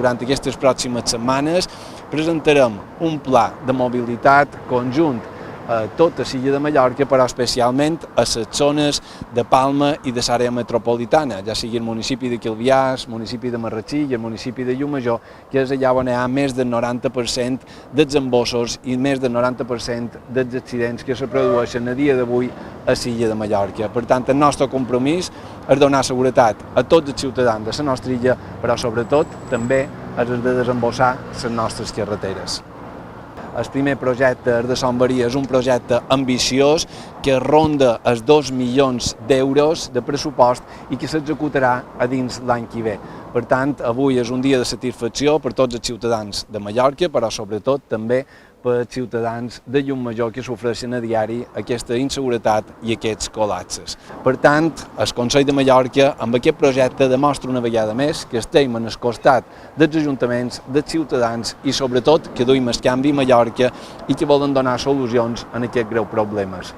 durant aquestes pròximes setmanes presentarem un pla de mobilitat conjunt a tota l'illa de Mallorca, però especialment a les zones de Palma i de l'àrea metropolitana, ja sigui el municipi de Quilviars, el municipi de Marratxí i el municipi de Llucmajor, que és allà on hi ha més del 90% dels embossos i més del 90% dels accidents que se produeixen a dia d'avui a l'illa de Mallorca. Per tant, el nostre compromís és donar seguretat a tots els ciutadans de la nostra illa, però sobretot també és de desembossar les nostres carreteres. El primer projecte de Son Baria és un projecte ambiciós que ronda els 2 milions d'euros de pressupost i que s'executarà a dins l'any que ve. Per tant, avui és un dia de satisfacció per tots els ciutadans de Mallorca, però sobretot també per als ciutadans de Llucmajor que sofreixen a diari aquesta inseguretat i aquests col·lapses. Per tant, el Consell de Mallorca amb aquest projecte demostra una vegada més que estem al costat dels ajuntaments, dels ciutadans i sobretot que duim el canvi a Mallorca i que volen donar solucions a aquests greus problemes.